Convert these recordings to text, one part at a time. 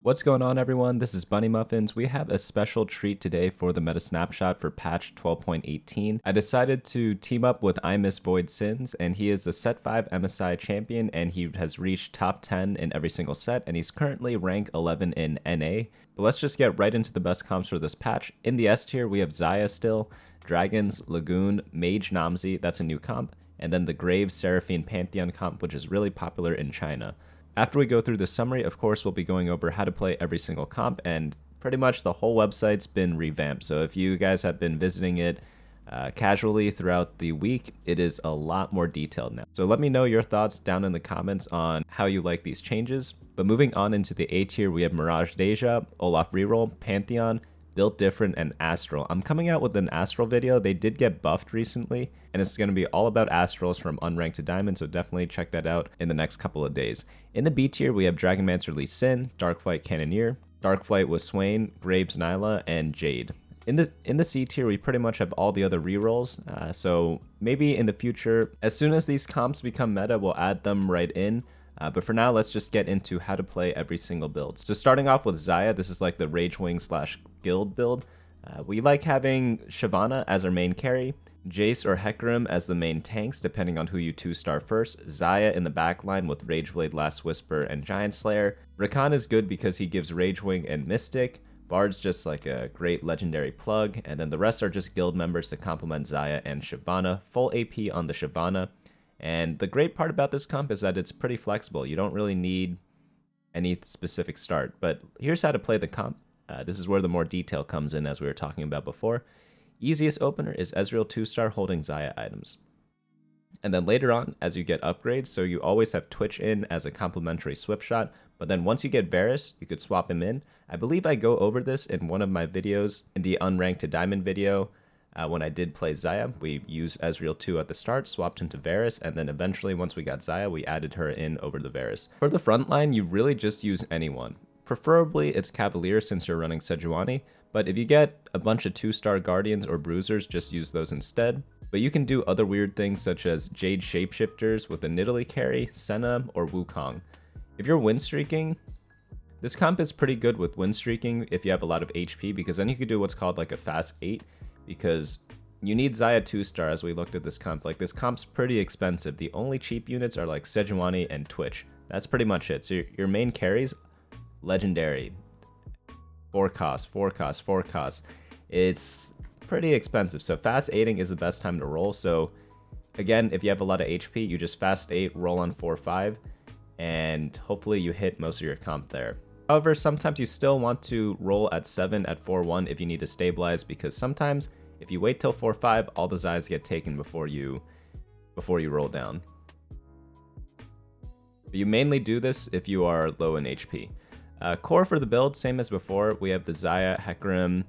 What's going on, everyone? This is Bunny Muffins. We have a special treat today for the meta snapshot for patch 12.18. I decided to team up with I Miss Void Sins, and he is the set 5 MSI champion, and he has reached top 10 in every single set, and he's currently rank 11 in NA. But let's just get right into the best comps for this patch. In the S tier, we have Xayah still, Dragons, Lagoon, Mage Nomsy, that's a new comp, and then the Graves Seraphine Pantheon comp, which is really popular in China. After we go through the summary, of course, we'll be going over how to play every single comp, and pretty much the whole website's been revamped. So if you guys have been visiting it casually throughout the week, it is a lot more detailed now. So let me know your thoughts down in the comments on how you like these changes. But moving on into the A tier, we have Mirage Daeja, Olaf Reroll, Pantheon, Built Different, and Astral. I'm coming out with an Astral video. They did get buffed recently, and it's going to be all about Astrals from Unranked to Diamond, so definitely check that out in the next couple of days. In the B tier, we have Dragonmancer Lee Sin, Darkflight Cannoneer, Darkflight with Swain, Graves Nilah, and Jade. In the C tier, we pretty much have all the other rerolls, so maybe in the future, as soon as these comps become meta, we'll add them right in. But for now, let's just get into how to play every single build. So starting off with Xayah, this is like the Ragewings / guild build. We like having Qiyana as our main carry, Jace or Hecarim as the main tanks, depending on who you 2-star first, Xayah in the backline with Rageblade, Last Whisper, and Giant Slayer. Rakan is good because he gives Ragewing and Mystic. Bard's just like a great legendary plug, and then the rest are just guild members to complement Xayah and Qiyana. Full AP on the Qiyana. And the great part about this comp is that it's pretty flexible. You don't really need any specific start. But here's how to play the comp. This is where the more detail comes in, as we were talking about before. Easiest opener is Ezreal 2-star holding Xayah items. And then later on, as you get upgrades, so you always have Twitch in as a complementary Swiftshot, but then once you get Varus, you could swap him in. I believe I go over this in one of my videos, in the Unranked to Diamond video. When I did play Xayah, we used Ezreal 2 at the start, swapped into Varus, and then eventually once we got Xayah, we added her in over the Varus. For the front line, you really just use anyone. Preferably it's Cavalier since you're running Sejuani, but if you get a bunch of 2-star Guardians or Bruisers, just use those instead. But you can do other weird things such as Jade Shapeshifters with a Nidalee carry, Senna, or Wukong. If you're win streaking, this comp is pretty good with win streaking if you have a lot of HP, because then you could do what's called like a fast 8, because you need Xayah 2-star as we looked at this comp. Like, this comp's pretty expensive. The only cheap units are like Sejuani and Twitch. That's pretty much it. So your main carries, legendary, 4 cost. It's pretty expensive. So fast 8ing is the best time to roll. So again, if you have a lot of HP, you just fast 8, roll on 4-5, and hopefully you hit most of your comp there. However, sometimes you still want to roll at 7 at 4-1 if you need to stabilize, because sometimes if you wait till 4-5, all the Xayahs get taken before you roll down. But you mainly do this if you are low in HP. Core for the build, same as before. We have the Xayah, Hecarim,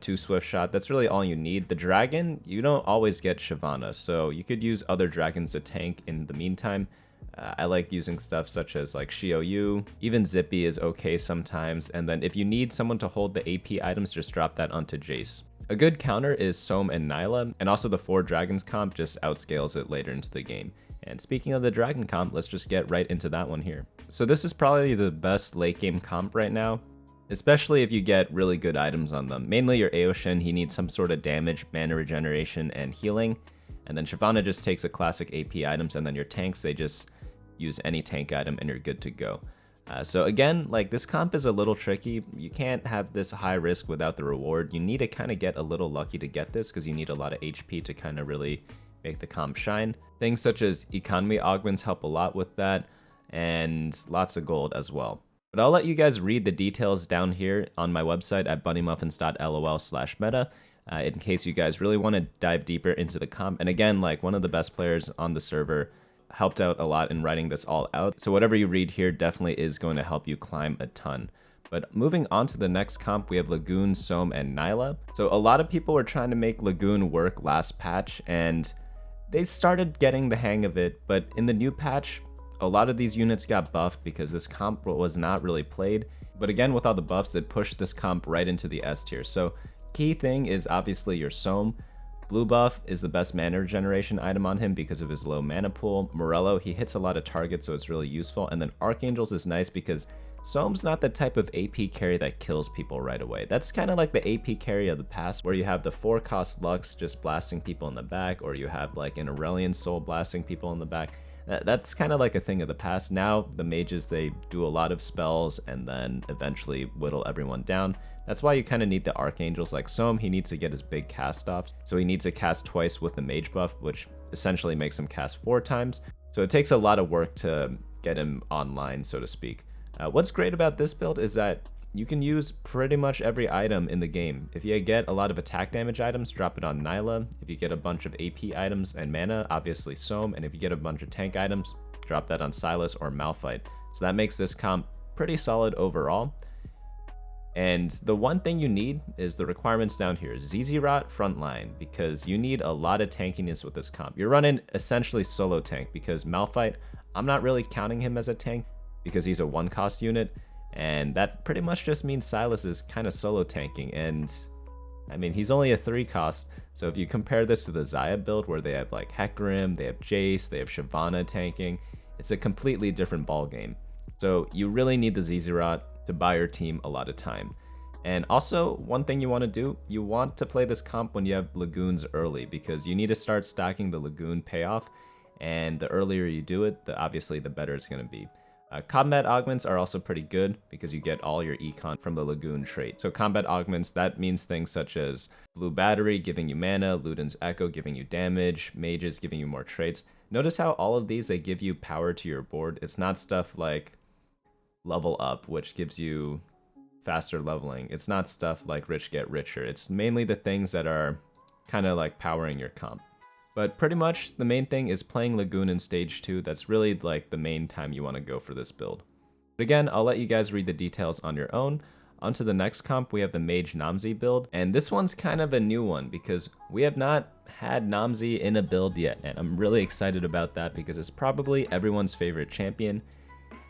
2 Swiftshot. That's really all you need. The Dragon, you don't always get Qiyana, so you could use other dragons to tank in the meantime. I like using stuff such as like Xiaoyu. Even Zippy is okay sometimes. And then if you need someone to hold the AP items, just drop that onto Jace. A good counter is Soam and Nilah, and also the 4 dragons comp just outscales it later into the game. And speaking of the dragon comp, let's just get right into that one here. So this is probably the best late game comp right now, especially if you get really good items on them. Mainly your Aoshin, he needs some sort of damage, mana regeneration, and healing. And then Qiyana just takes a classic AP items, and then your tanks, they just use any tank item and you're good to go. So again, like, this comp is a little tricky. You can't have this high risk without the reward. You need to kind of get a little lucky to get this, because you need a lot of HP to kind of really make the comp shine. Things such as economy augments help a lot with that, and lots of gold as well. But I'll let you guys read the details down here on my website at bunnymuffins.lol/meta. In case you guys really want to dive deeper into the comp. And again, like, one of the best players on the server helped out a lot in writing this all out. So whatever you read here definitely is going to help you climb a ton. But moving on to the next comp, we have Lagoon, Soam, and Nilah. So a lot of people were trying to make Lagoon work last patch, and they started getting the hang of it. But in the new patch, a lot of these units got buffed because this comp was not really played. But again, with all the buffs, it pushed this comp right into the S tier. So key thing is obviously your Soam. Blue buff is the best mana regeneration item on him because of his low mana pool. Morello, he hits a lot of targets, so it's really useful. And then Archangels is nice because Soam's not the type of AP carry that kills people right away. That's kind of like the AP carry of the past, where you have the 4-cost Lux just blasting people in the back, or you have like an Aurelion Soul blasting people in the back. That's kind of like a thing of the past. Now, the mages, they do a lot of spells and then eventually whittle everyone down. That's why you kind of need the Archangels. Like Soam, he needs to get his big cast-offs, so he needs to cast twice with the Mage buff, which essentially makes him cast 4 times. So it takes a lot of work to get him online, so to speak. What's great about this build is that you can use pretty much every item in the game. If you get a lot of attack damage items, drop it on Nilah. If you get a bunch of AP items and mana, obviously Soam. And if you get a bunch of tank items, drop that on Sylas or Malphite. So that makes this comp pretty solid overall. And the one thing you need is the requirements down here. Zyra frontline, because you need a lot of tankiness with this comp. You're running essentially solo tank, because Malphite, I'm not really counting him as a tank because he's a 1-cost unit, and that pretty much just means Sylas is kind of solo tanking. And I mean, he's only a 3-cost, so if you compare this to the Xayah build where they have like Hecarim, they have Jace, they have Shyvana tanking, it's a completely different ball game. So you really need the Zyra to buy your team a lot of time. And also, one thing you want to do, you want to play this comp when you have Lagoons early, because you need to start stacking the Lagoon payoff, and the earlier you do it, obviously the better it's going to be. Combat augments are also pretty good because you get all your econ from the Lagoon trait. So combat augments, that means things such as Blue Battery giving you mana, Luden's Echo giving you damage, Mages giving you more traits. Notice how all of these, they give you power to your board. It's not stuff like Level Up, which gives you faster leveling. It's not stuff like Rich Get Richer. It's mainly the things that are kind of like powering your comp. But pretty much the main thing is playing Lagoon in stage 2. That's really like the main time you want to go for this build. But again, I'll let you guys read the details on your own. Onto the next comp, we have the Mage Nomsy build. And this one's kind of a new one because we have not had Nomsy in a build yet. And I'm really excited about that because it's probably everyone's favorite champion.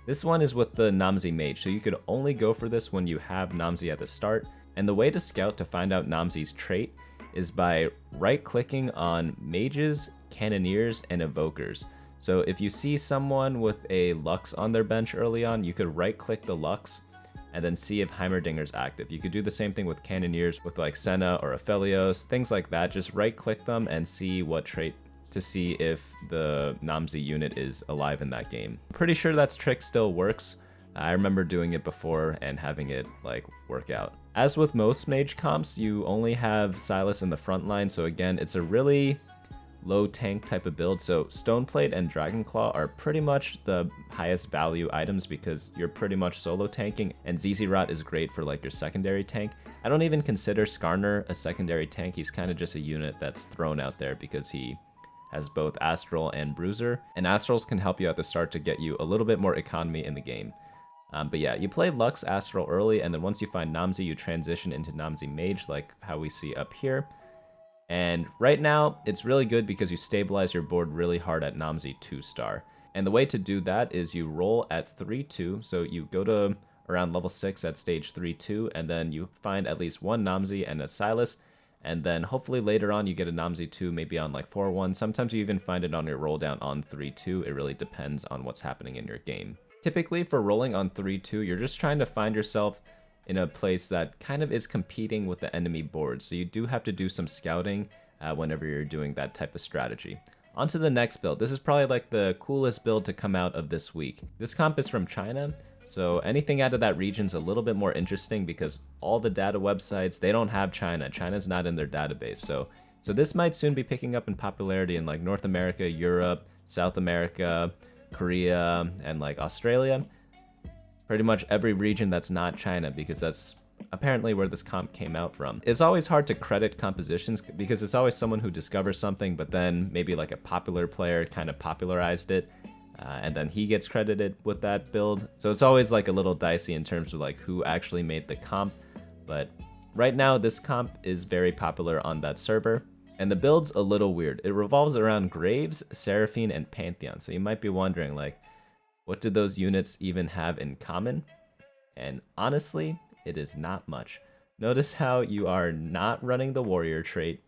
This one is with the Nomsy Mage, so you could only go for this when you have Nomsy at the start. And the way to scout to find out Nomsy's trait is by right-clicking on Mages, Cannoneers, and Evokers. So if you see someone with a Lux on their bench early on, you could right-click the Lux and then see if Heimerdinger's active. You could do the same thing with Cannoneers with like Senna or Aphelios, things like that. Just right-click them and see what trait to see if the Nomsy unit is alive in that game. I'm pretty sure that trick still works. I remember doing it before and having it like work out. As with most mage comps, you only have Sylas in the front line, so again, it's a really low tank type of build. So Stoneplate and Dragonclaw are pretty much the highest value items because you're pretty much solo tanking, and Zyra is great for like your secondary tank. I don't even consider Skarner a secondary tank. He's kind of just a unit that's thrown out there because he has both Astral and Bruiser, and Astrals can help you at the start to get you a little bit more economy in the game. But yeah, you play Lux Astral early, and then once you find Nomsy, you transition into Nomsy Mage, like how we see up here. And right now, it's really good because you stabilize your board really hard at Nomsy 2-star. And the way to do that is you roll at 3-2, so you go to around level 6 at stage 3-2, and then you find at least one Nomsy and a Sylas, and then hopefully later on you get a Nomsy 2 maybe on like 4-1. Sometimes you even find it on your roll down on 3-2. It really depends on what's happening in your game. Typically for rolling on 3-2, you're just trying to find yourself in a place that kind of is competing with the enemy board. So you do have to do some scouting whenever you're doing that type of strategy. On to the next build. This is probably like the coolest build to come out of this week. This comp is from China, so anything out of that region's a little bit more interesting because all the data websites, they don't have China. China's not in their database. So this might soon be picking up in popularity in like North America, Europe, South America, Korea, and like Australia. Pretty much every region that's not China, because that's apparently where this comp came out from. It's always hard to credit compositions because it's always someone who discovers something, but then maybe like a popular player kind of popularized it, and then he gets credited with that build. So it's always like a little dicey in terms of like who actually made the comp. But right now this comp is very popular on that server. And the build's a little weird. It revolves around Graves, Seraphine, and Pantheon. So you might be wondering, like, what do those units even have in common? And honestly, it is not much. Notice how you are not running the Warrior trait.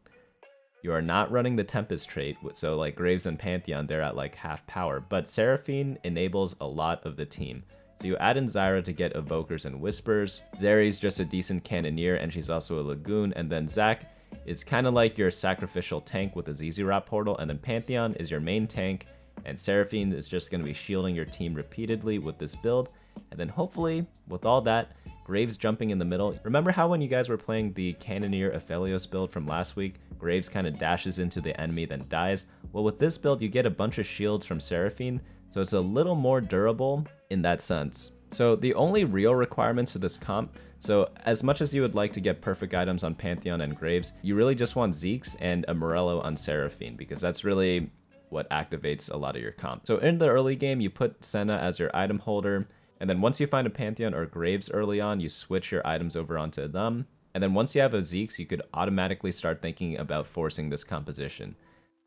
You are not running the Tempest trait. So like Graves and Pantheon, they're at like half power. But Seraphine enables a lot of the team. So you add in Zyra to get Evokers and Whispers. Zeri's just a decent Cannoneer, and she's also a Lagoon. And then Zac is kind of like your sacrificial tank with a ZZ-Rot portal. And then Pantheon is your main tank. And Seraphine is just going to be shielding your team repeatedly with this build. And then hopefully, with all that, Graves jumping in the middle. Remember how when you guys were playing the Cannoneer Aphelios build from last week, Graves kind of dashes into the enemy then dies? Well, with this build, you get a bunch of shields from Seraphine, so it's a little more durable in that sense. So the only real requirements to this comp, so as much as you would like to get perfect items on Pantheon and Graves, you really just want Zeke's and a Morello on Seraphine, because that's really what activates a lot of your comp. So in the early game, you put Senna as your item holder, and then once you find a Pantheon or Graves early on, you switch your items over onto them. And then once you have a Zeke's, you could automatically start thinking about forcing this composition.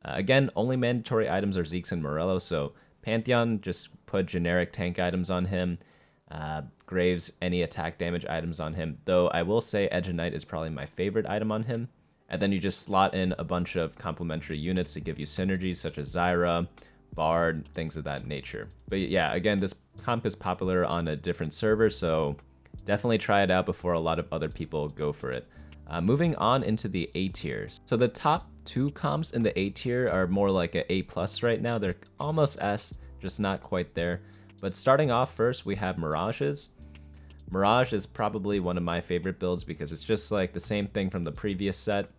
Again, only mandatory items are Zeke's and Morello, so Pantheon, just put generic tank items on him. Graves, any attack damage items on him. Though I will say Edge of Night is probably my favorite item on him. And then you just slot in a bunch of complementary units to give you synergies, such as Zyra, Bard, things of that nature. But yeah, again, this comp is popular on a different server, so definitely try it out before a lot of other people go for it. Moving on into the A tiers. So the top two comps in the A tier are more like an A+ right now. They're almost S, just not quite there. But starting off first, we have Mirages. Mirage is probably one of my favorite builds because it's just like the same thing from the previous set.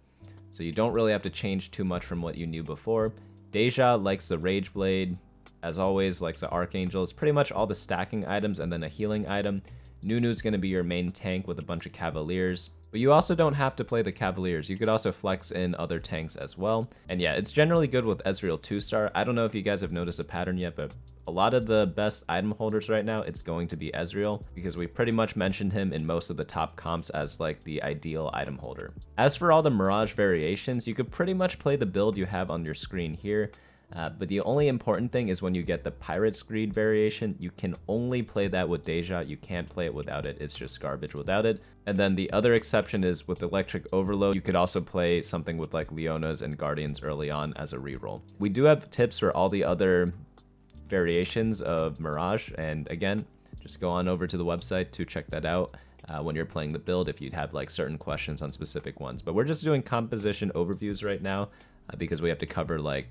So you don't really have to change too much from what you knew before. Daeja likes the Rage Blade, as always likes the Archangel. It's pretty much all the stacking items and then a healing item. Nunu's going to be your main tank with a bunch of Cavaliers. But you also don't have to play the Cavaliers. You could also flex in other tanks as well. And yeah, it's generally good with Ezreal 2-star. I don't know if you guys have noticed a pattern yet, but a lot of the best item holders right now, it's going to be Ezreal, because we pretty much mentioned him in most of the top comps as like the ideal item holder. As for all the Mirage variations, you could pretty much play the build you have on your screen here. But the only important thing is when you get the Pirate's Greed variation, you can only play that with Daeja. You can't play it without it. It's just garbage without it. And then the other exception is with Electric Overload, you could also play something with like Leona's and Guardians early on as a reroll. We do have tips for all the other variations of Mirage, and again, just go on over to the website to check that out when you're playing the build if you'd have like certain questions on specific ones. But we're just doing composition overviews right now because we have to cover like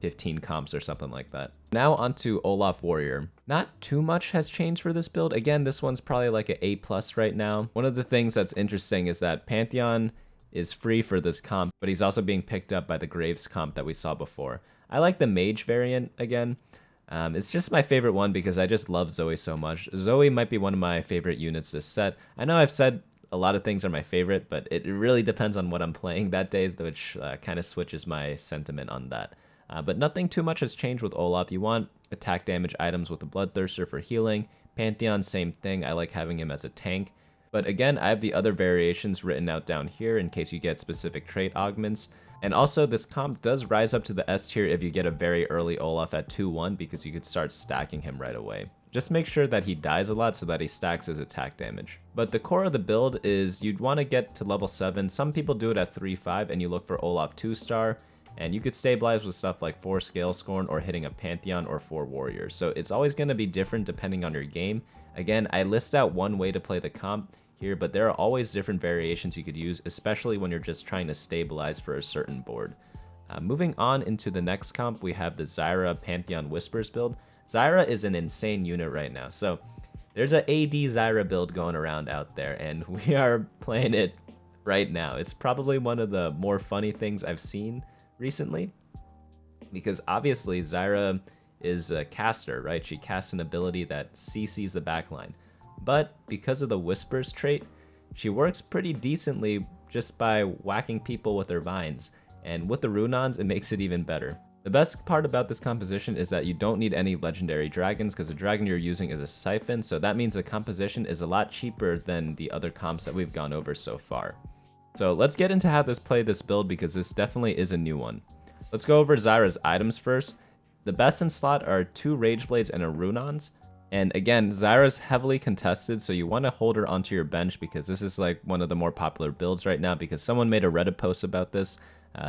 15 comps or something like that. Now onto Olaf Warrior. Not too much has changed for this build. Again, this one's probably like an A+ right now. One of the things that's interesting is that Pantheon is free for this comp, but he's also being picked up by the Graves comp that we saw before. I like the Mage variant again. It's just my favorite one because I just love Zoe so much. Zoe might be one of my favorite units this set. I know I've said a lot of things are my favorite, but it really depends on what I'm playing that day, which kind of switches my sentiment on that. But nothing too much has changed with Olaf. You want attack damage items with the Bloodthirster for healing. Pantheon, same thing. I like having him as a tank. But again, I have the other variations written out down here in case you get specific trait augments. And also, this comp does rise up to the S tier if you get a very early Olaf at 2-1 because you could start stacking him right away. Just make sure that he dies a lot so that he stacks his attack damage. But the core of the build is you'd want to get to level 7. Some people do it at 3-5 and you look for Olaf 2-star. And you could stabilize with stuff like 4 Scale Scorn or hitting a Pantheon or 4 Warriors. So it's always going to be different depending on your game. Again, I list out one way to play the comp here, but there are always different variations you could use, especially when you're just trying to stabilize for a certain board. Moving on into the next comp, we have the Zyra Pantheon Whispers build. Zyra is an insane unit right now. So there's an AD Zyra build going around out there, and we are playing it right now. It's probably one of the more funny things I've seen recently, because obviously Zyra is a caster, right? She casts an ability that CCs the backline, but because of the Whispers trait, she works pretty decently just by whacking people with her vines, and with the Runons, it makes it even better. The best part about this composition is that you don't need any legendary dragons because the dragon you're using is a Siphon, so that means the composition is a lot cheaper than the other comps that we've gone over so far. So let's get into how to play this build because this definitely is a new one. Let's go over Zyra's items first. The best in slot are 2 Rage Blades and a Runons. And again, Zyra's heavily contested, so you want to hold her onto your bench because this is like one of the more popular builds right now because someone made a Reddit post about this,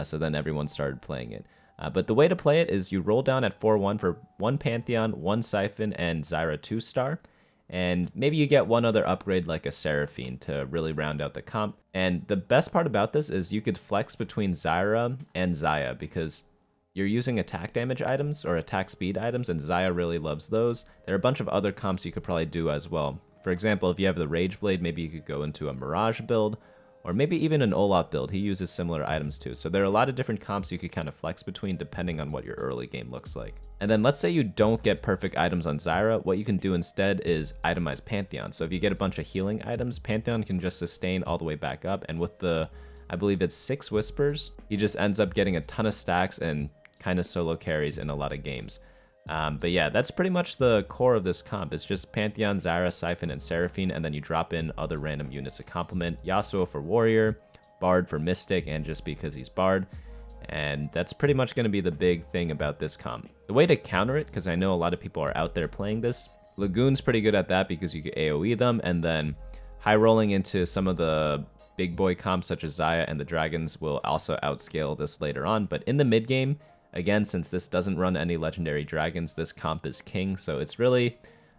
so then everyone started playing it. But the way to play it is you roll down at 4-1 for 1 Pantheon, 1 Siphon, and Zyra 2-star. and maybe you get one other upgrade like a Seraphine to really round out the comp. And the best part about this is you could flex between Zyra and Xayah because you're using attack damage items or attack speed items, and Xayah really loves those. There are a bunch of other comps you could probably do as well. For example, if you have the Rage Blade, maybe you could go into a Mirage build, or maybe even an Olaf build. He uses similar items too. So there are a lot of different comps you could kind of flex between depending on what your early game looks like. And then let's say you don't get perfect items on Zyra, what you can do instead is itemize Pantheon. So if you get a bunch of healing items, Pantheon can just sustain all the way back up, and with the, I believe it's 6 Whispers, he just ends up getting a ton of stacks and kind of solo carries in a lot of games. But yeah, that's pretty much the core of this comp. It's just Pantheon, Zyra, Siphon, and Seraphine, and then you drop in other random units to complement. Yasuo for Warrior, Bard for Mystic, and just because he's Bard. And that's pretty much going to be the big thing about this comp. The way to counter it, because I know a lot of people are out there playing this, Lagoon's pretty good at that because you can AoE them, and then high rolling into some of the big boy comps such as Xayah and the Dragons will also outscale this later on. But in the mid game, again, since this doesn't run any legendary dragons, this comp is king. So it's really,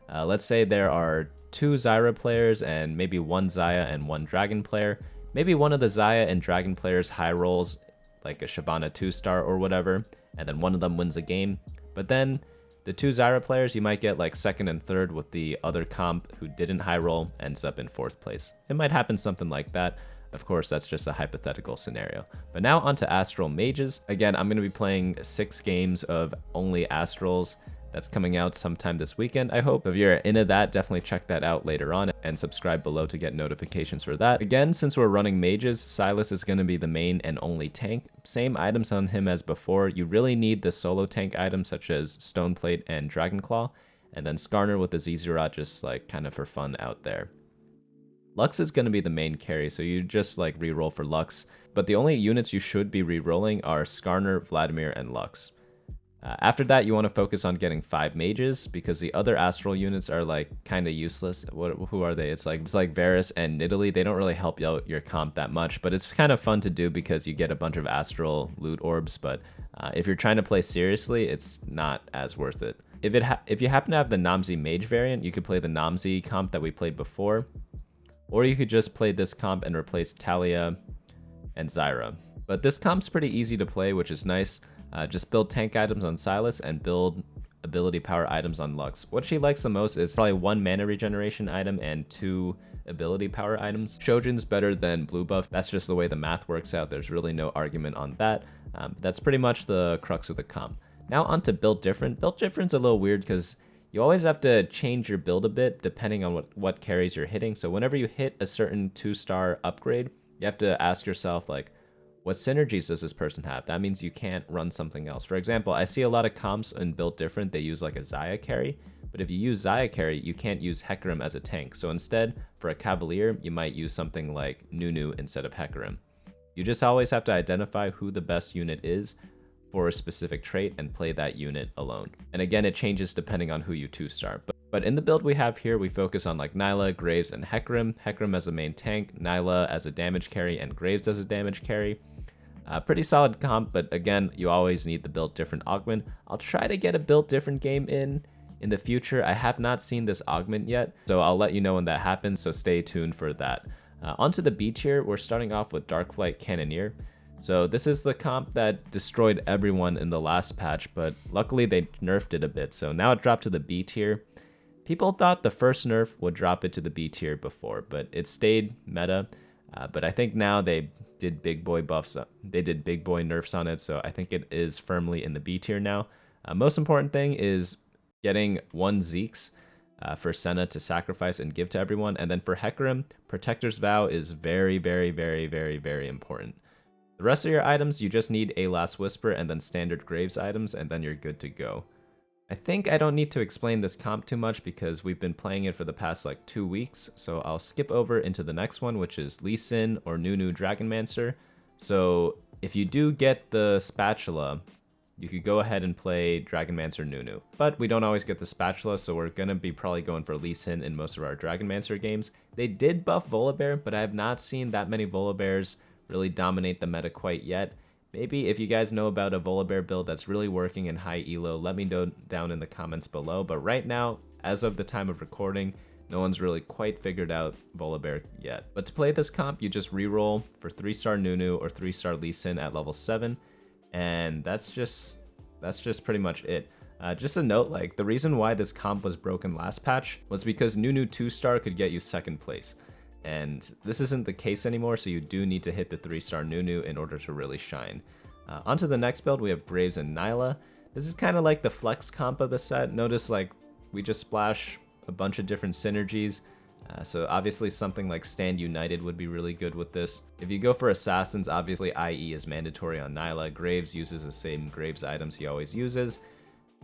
let's say there are 2 Zyra players and maybe 1 Xayah and 1 Dragon player. Maybe one of the Xayah and Dragon players high rolls like a Shyvana 2-star or whatever, and then one of them wins a game. But then the 2 Zyra players, you might get like 2nd and 3rd, with the other comp who didn't high roll ends up in 4th place. It might happen something like that. Of course, that's just a hypothetical scenario. But now onto Astral Mages. Again, I'm going to be playing 6 games of only Astrals. That's coming out sometime this weekend, I hope. If you're into that, definitely check that out later on and subscribe below to get notifications for that. Again, since we're running mages, Sylas is going to be the main and only tank. Same items on him as before. You really need the solo tank items such as Stoneplate and Dragonclaw, and then Skarner with the Zz'Rot just like kind of for fun out there. Lux is going to be the main carry, so you just like reroll for Lux, but the only units you should be rerolling are Skarner, Vladimir, and Lux. After that, you want to focus on getting 5 mages because the other Astral units are like kind of useless. Who are they? It's like Varus and Nidalee. They don't really help you out your comp that much, but it's kind of fun to do because you get a bunch of Astral loot orbs. But if you're trying to play seriously, it's not as worth it. If you happen to have the Nomsy Mage variant, you could play the Nomsy comp that we played before, or you could just play this comp and replace Talia and Zyra. But this comp's pretty easy to play, which is nice. Just build tank items on Sylas and build ability power items on Lux. What she likes the most is probably 1 mana regeneration item and 2 ability power items. Shojin's better than blue buff. That's just the way the math works out. There's really no argument on that. That's pretty much the crux of the comp. Now on to build different. Build different's a little weird because you always have to change your build a bit depending on what carries you're hitting. So whenever you hit a certain 2-star upgrade, you have to ask yourself like, what synergies does this person have? That means you can't run something else. For example, I see a lot of comps in Build Different, they use like a Xayah carry, but if you use Xayah carry, you can't use Hecarim as a tank. So instead, for a Cavalier, you might use something like Nunu instead of Hecarim. You just always have to identify who the best unit is for a specific trait and play that unit alone. And again, it changes depending on who you 2-star. But in the build we have here, we focus on like Nilah, Graves, and Hecarim. Hecarim as a main tank, Nilah as a damage carry, and Graves as a damage carry. Pretty solid comp, but again, you always need the build different augment. I'll try to get a build different game in the future. I have not seen this augment yet, so I'll let you know when that happens, so stay tuned for that. Onto the B tier, we're starting off with Darkflight Cannoneer. So this is the comp that destroyed everyone in the last patch, but luckily they nerfed it a bit, so now it dropped to the B tier. People thought the first nerf would drop it to the B tier before, but it stayed meta. But I think now they did big boy buffs. They did big boy nerfs on it, so I think it is firmly in the B tier now. Most important thing is getting 1 Zeke's for Senna to sacrifice and give to everyone. And then for Hecarim, Protector's Vow is very, very, very, very, very important. The rest of your items, you just need a Last Whisper and then standard Graves items, and then you're good to go. I think I don't need to explain this comp too much because we've been playing it for the past like 2 weeks, so I'll skip over into the next one, which is Lee Sin or Nunu Dragonmancer. So if you do get the Spatula, you could go ahead and play Dragonmancer Nunu. But we don't always get the Spatula, so we're going to be probably going for Lee Sin in most of our Dragonmancer games. They did buff Volibear, but I have not seen that many Volibears really dominate the meta quite yet. Maybe if you guys know about a Volibear build that's really working in high elo, let me know down in the comments below. But right now, as of the time of recording, No one's really quite figured out Volibear yet. But to play this comp, you just reroll for 3-star Nunu or 3-star Lee Sin at level 7, and that's just pretty much it. Just a note, like, the reason why this comp was broken last patch was because Nunu 2-star could get you 2nd place. And this isn't the case anymore, so you do need to hit the 3-star Nunu in order to really shine. Onto the next build, we have Graves and Nilah. This is kind of like the flex comp of the set. Notice, like, we just splash a bunch of different synergies. So obviously something like Stand United would be really good with this. If you go for Assassins, obviously IE is mandatory on Nilah. Graves uses the same Graves items he always uses.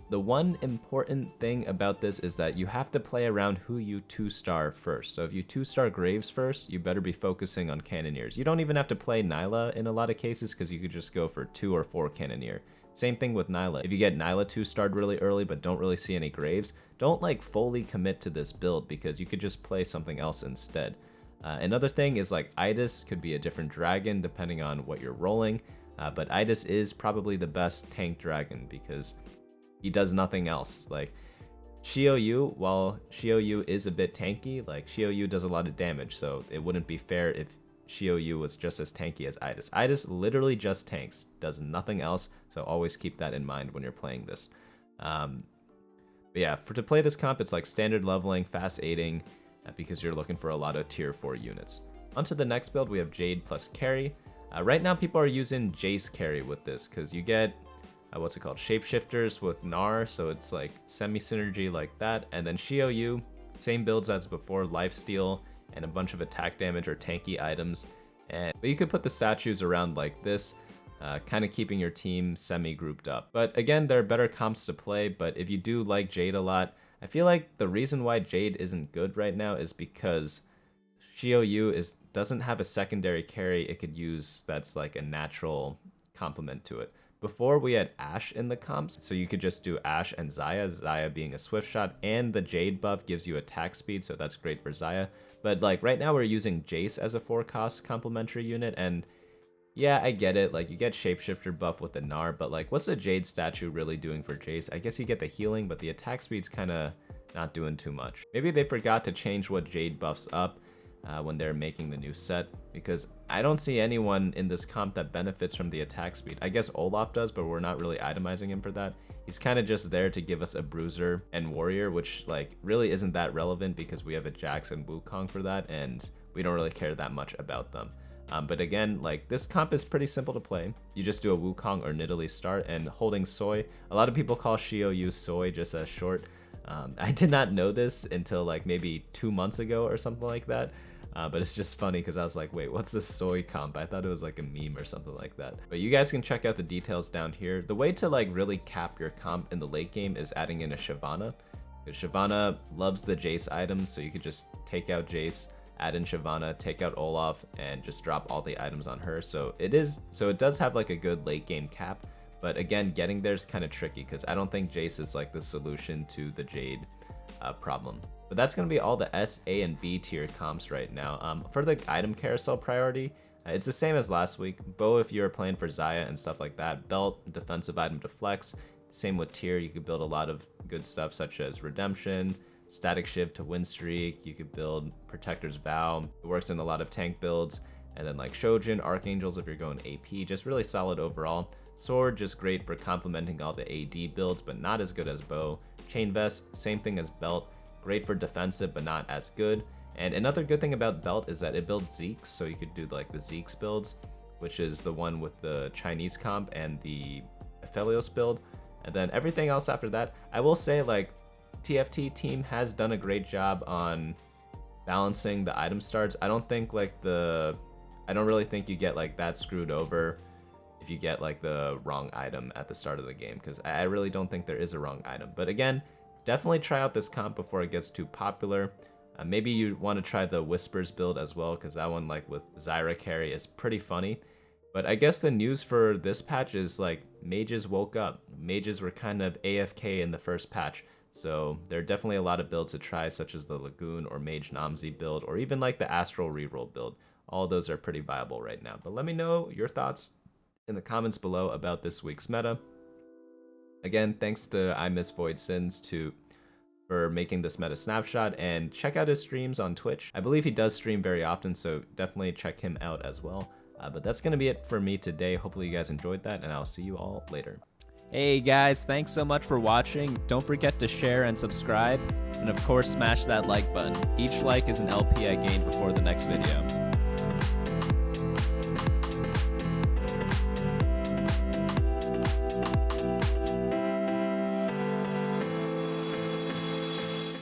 The one important thing about this is that you have to play around who you 2-star first. So if you 2-star Graves first, you better be focusing on Cannoneers. You don't even have to play Nilah in a lot of cases because you could just go for 2 or 4 Cannoneer. Same thing with Nilah. If you get Nilah 2-starred really early but don't really see any Graves, don't like fully commit to this build because you could just play something else instead. Another thing is like Idis could be a different dragon depending on what you're rolling, but Idis is probably the best tank dragon because he does nothing else. Like Xiaoyu, while Xiaoyu is a bit tanky, like Xiaoyu does a lot of damage, so it wouldn't be fair if Xiaoyu was just as tanky as Idis. Idis literally just tanks, does nothing else, so always keep that in mind when you're playing this. But yeah, to play this comp, it's like standard leveling, fast aiding, because you're looking for a lot of tier 4 units. Onto the next build, we have Jade plus carry. Right now, people are using Jace carry with this, because you get, what's it called, shapeshifters with Gnar, so it's like semi-synergy like that, and then Xiaoyu, same builds as before, lifesteal, and a bunch of attack damage or tanky items. But you could put the statues around like this, kind of keeping your team semi-grouped up. But again, there are better comps to play, but if you do like Jade a lot, I feel like the reason why Jade isn't good right now is because Xiaoyu doesn't have a secondary carry it could use that's like a natural complement to it. Before we had Ashe in the comps, so you could just do Ashe and Xayah, Xayah being a Swiftshot, and the Jade buff gives you attack speed, so that's great for Xayah. But like right now we're using Jace as a 4-cost complementary unit, and yeah, I get it, like you get shapeshifter buff with the Gnar, but like what's the Jade statue really doing for Jace? I guess you get the healing, but the attack speed's kind of not doing too much. Maybe they forgot to change what Jade buffs up when they're making the new set, because I don't see anyone in this comp that benefits from the attack speed. I guess Olaf does, but we're not really itemizing him for that. He's kind of just there to give us a Bruiser and Warrior, which like really isn't that relevant because we have a Jax and Wukong for that, and we don't really care that much about them. But again, like this comp is pretty simple to play. You just do a Wukong or Nidalee start and holding Soy. A lot of people call Xiaoyu Soy just as short. I did not know this until like maybe 2 months ago or something like that. But it's just funny because I was like, wait, what's this Soy comp? I thought it was like a meme or something like that. But you guys can check out the details down here. The way to like really cap your comp in the late game is adding in a Shyvana. Because Shyvana loves the Jace items, so you could just take out Jace, add in Shyvana, take out Olaf, and just drop all the items on her. So it does have like a good late game cap. But again, getting there is kind of tricky because I don't think Jace is like the solution to the Jade problem. But that's going to be all the S, A, and B tier comps right now. For the item carousel priority, it's the same as last week. Bow if you're playing for Xayah and stuff like that. Belt, defensive item to flex. Same with tier, you could build a lot of good stuff such as Redemption, Static Shiv to Win Streak. You could build Protector's Vow. It works in a lot of tank builds. And then like Shojin, Archangels if you're going AP, just really solid overall. Sword, just great for complementing all the AD builds, but not as good as Bow. Chain Vest, same thing as Belt. Great for defensive, but not as good. And another good thing about Belt is that it builds Zeeks, so you could do like the Zeeks builds, which is the one with the Chinese comp and the Aphelios build. And then everything else after that, I will say like TFT team has done a great job on balancing the item starts. I don't really think you get like that screwed over if you get like the wrong item at the start of the game, because I really don't think there is a wrong item. But again, definitely try out this comp before it gets too popular. Maybe you want to try the Whispers build as well, because that one like with Zyra carry is pretty funny. But I guess the news for this patch is like mages woke up. Mages were kind of AFK in the first patch. So there are definitely a lot of builds to try, such as the Lagoon or Mage Nomsy build, or even like the Astral Reroll build. All of those are pretty viable right now. But let me know your thoughts in the comments below about this week's meta. Again, thanks to I Miss Void Sins for for making this meta snapshot, and check out his streams on Twitch. I believe he does stream very often, so definitely check him out as well. But that's going to be it for me today. Hopefully you guys enjoyed that, and I'll see you all later. Hey guys, thanks so much for watching. Don't forget to share and subscribe, and of course smash that like button. Each like is an LP I gain before the next video.